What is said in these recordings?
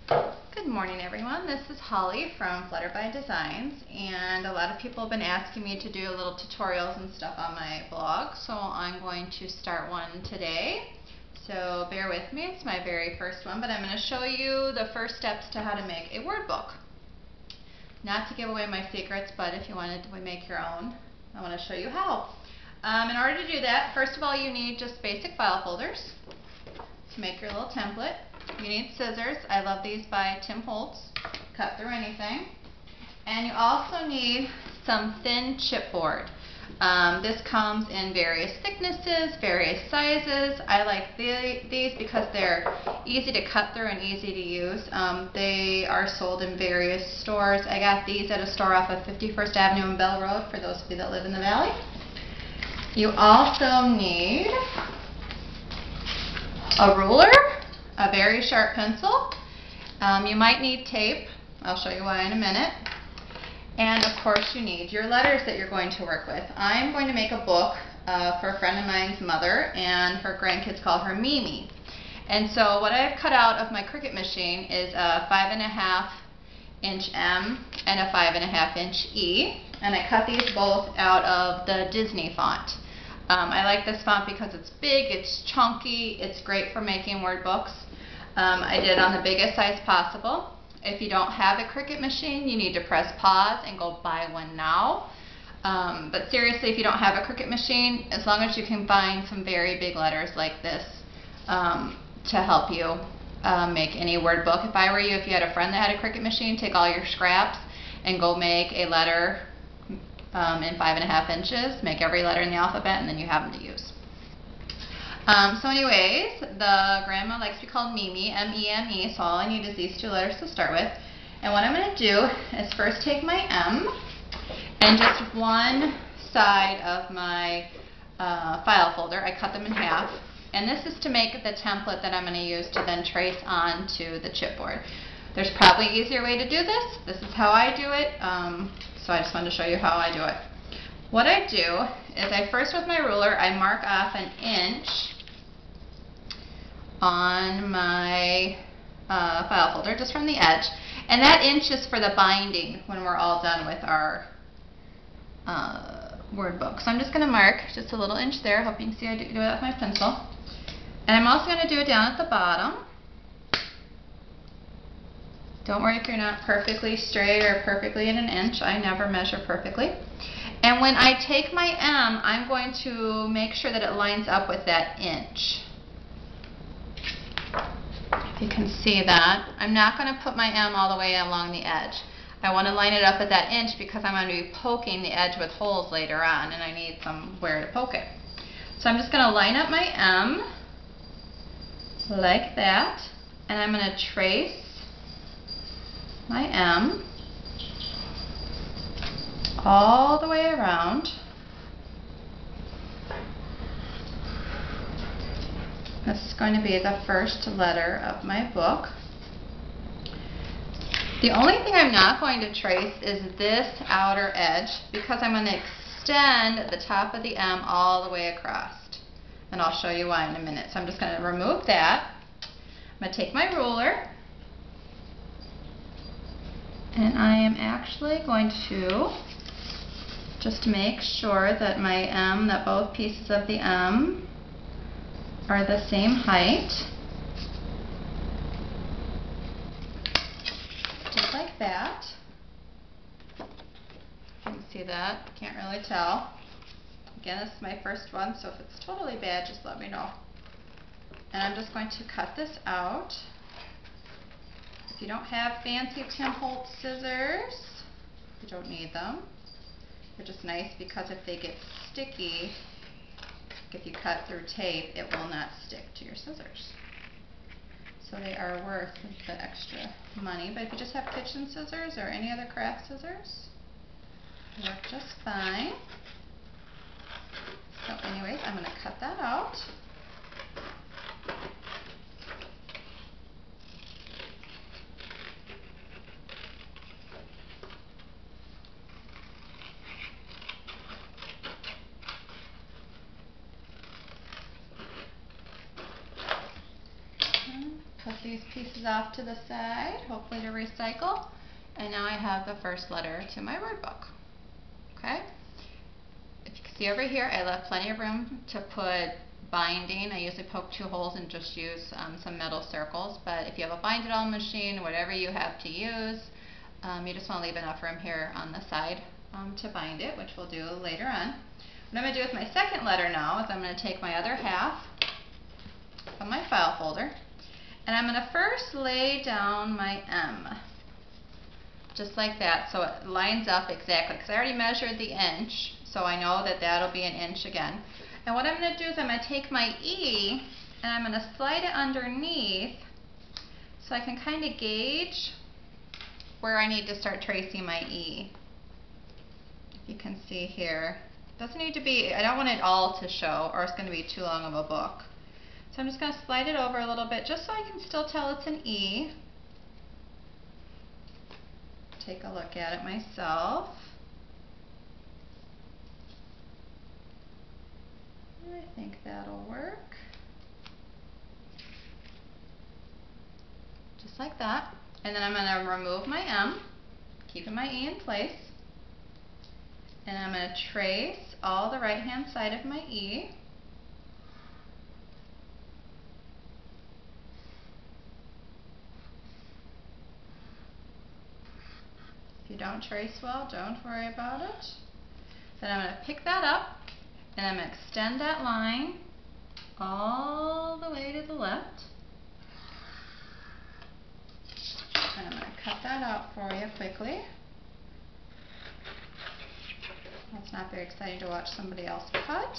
Good morning, everyone. This is Holly from Flutterby Designs, and a lot of people have been asking me to do little tutorials and stuff on my blog, so I'm going to start one today. So bear with me, it's my very first one, but I'm going to show you the first steps to how to make a word book. Not to give away my secrets, but if you wanted to make your own, I want to show you how. In order to do that, first of all, you need just basic file folders to make your little template. You need scissors. I love these by Tim Holtz. Cut through anything. And you also need some thin chipboard. This comes in various thicknesses, various sizes. I like these because they're easy to cut through and easy to use. They are sold in various stores. I got these at a store off of 51st Avenue and Bell Road for those of you that live in the valley. You also need a ruler, a very sharp pencil. You might need tape. I'll show you why in a minute. And of course you need your letters that you're going to work with. I'm going to make a book for a friend of mine's mother, and her grandkids call her Mimi. And so what I've cut out of my Cricut machine is a 5.5 inch M and a 5.5 inch E. And I cut these both out of the Disney font. I like this font because it's big, it's chunky, it's great for making word books. I did it on the biggest size possible. If you don't have a Cricut machine, you need to press pause and go buy one now. But seriously, if you don't have a Cricut machine, as long as you can find some very big letters like this to help you make any word book. If I were you, if you had a friend that had a Cricut machine, take all your scraps and go make a letter in 5.5 inches, make every letter in the alphabet, and then you have them to use. So anyways, the grandma likes to be called Mimi, M-E-M-E, so all I need is these two letters to start with. And what I'm going to do is first take my M and just one side of my file folder, I cut them in half. And this is to make the template that I'm going to use to then trace onto the chipboard. There's probably an easier way to do this. This is how I do it. So I just wanted to show you how I do it. What I do is I first, with my ruler, I mark off an inch on my file folder, just from the edge. And that inch is for the binding when we're all done with our word book. So I'm just going to mark just a little inch there. Hope you can see I do it with my pencil. And I'm also going to do it down at the bottom. Don't worry if you're not perfectly straight or perfectly in an inch. I never measure perfectly. And when I take my M, I'm going to make sure that it lines up with that inch. If you can see that. I'm not going to put my M all the way along the edge. I want to line it up at that inch because I'm going to be poking the edge with holes later on, and I need somewhere to poke it. So I'm just going to line up my M like that, and I'm going to trace my M all the way around. This is going to be the first letter of my book. The only thing I'm not going to trace is this outer edge because I'm going to extend the top of the M all the way across. And I'll show you why in a minute. So I'm just going to remove that. I'm going to take my ruler, and I am actually going to just make sure that my M, that both pieces of the M are the same height. Just like that. You can see that. Can't really tell. Again, this is my first one, so if it's totally bad, just let me know. And I'm just going to cut this out. If you don't have fancy Tim Holtz scissors, you don't need them. They're just nice because if they get sticky, if you cut through tape, it will not stick to your scissors. So they are worth the extra money. But if you just have kitchen scissors or any other craft scissors, they work just fine. So anyways, I'm going to cut that out. put these pieces off to the side, hopefully to recycle. And now I have the first letter to my word book. Okay? If you can see over here, I left plenty of room to put binding. I usually poke 2 holes and just use some metal circles, but if you have a bind-it-all machine, whatever you have to use, you just want to leave enough room here on the side to bind it, which we'll do later on. What I'm going to do with my second letter now is I'm going to take my other half of my file folder, and I'm going to first lay down my M, just like that, so it lines up exactly, because I already measured the inch, so I know that that'll be an inch again. And what I'm going to do is I'm going to take my E and I'm going to slide it underneath so I can kind of gauge where I need to start tracing my E. If you can see here, it doesn't need to be, I don't want it all to show or it's going to be too long of a book. So I'm just going to slide it over a little bit just so I can still tell it's an E. Take a look at it myself. I think that'll work. Just like that. And then I'm going to remove my M, keeping my E in place. And I'm going to trace all the right hand side of my E. If you don't trace well, don't worry about it. Then I'm going to pick that up and I'm going to extend that line all the way to the left. And I'm going to cut that out for you quickly. That's not very exciting to watch somebody else cut.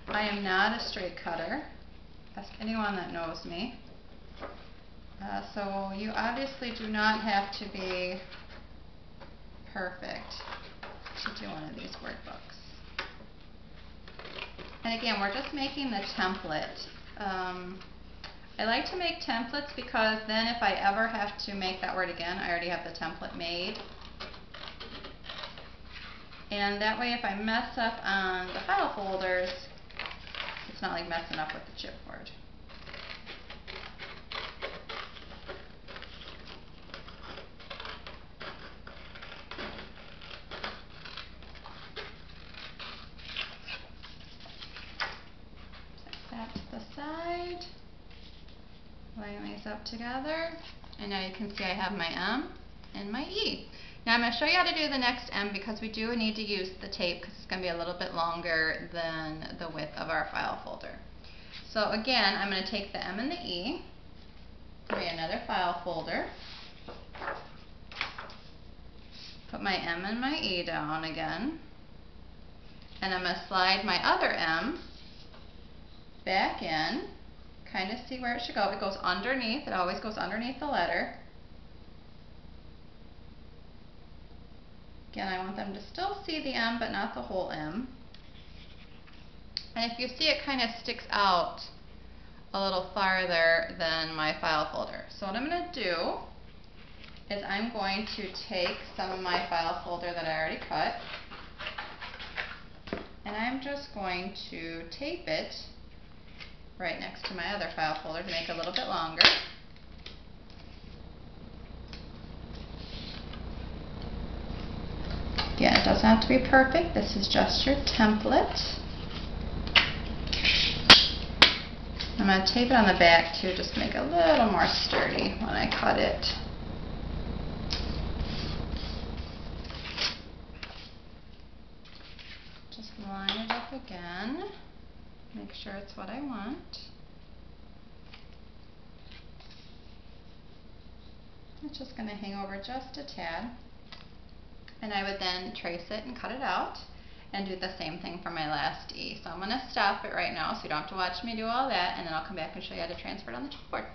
I am not a straight cutter. Ask anyone that knows me. So you obviously do not have to be perfect to do one of these workbooks. And again, we're just making the template. I like to make templates because then if I ever have to make that word again, I already have the template made. And that way if I mess up on the file folders, it's not like messing up with the chipboard. Set that to the side. Line these up together. And now you can see I have my M and my E. Now I'm going to show you how to do the next M because we do need to use the tape because it's going to be a little bit longer than the width of our file folder. So again, I'm going to take the M and the E, create another file folder, put my M and my E down again, and I'm going to slide my other M back in, kind of see where it should go. It goes underneath, it always goes underneath the letter. Again, I want them to still see the M, but not the whole M. And if you see, it kind of sticks out a little farther than my file folder. So what I'm going to do is I'm going to take some of my file folder that I already cut, and I'm just going to tape it right next to my other file folder to make it a little bit longer. Again, it doesn't have to be perfect. This is just your template. I'm going to tape it on the back too, just to make it a little more sturdy when I cut it. Just line it up again. Make sure it's what I want. It's just going to hang over just a tad. And I would then trace it and cut it out and do the same thing for my last E. So I'm going to stop it right now so you don't have to watch me do all that, and then I'll come back and show you how to transfer it on the chalkboard.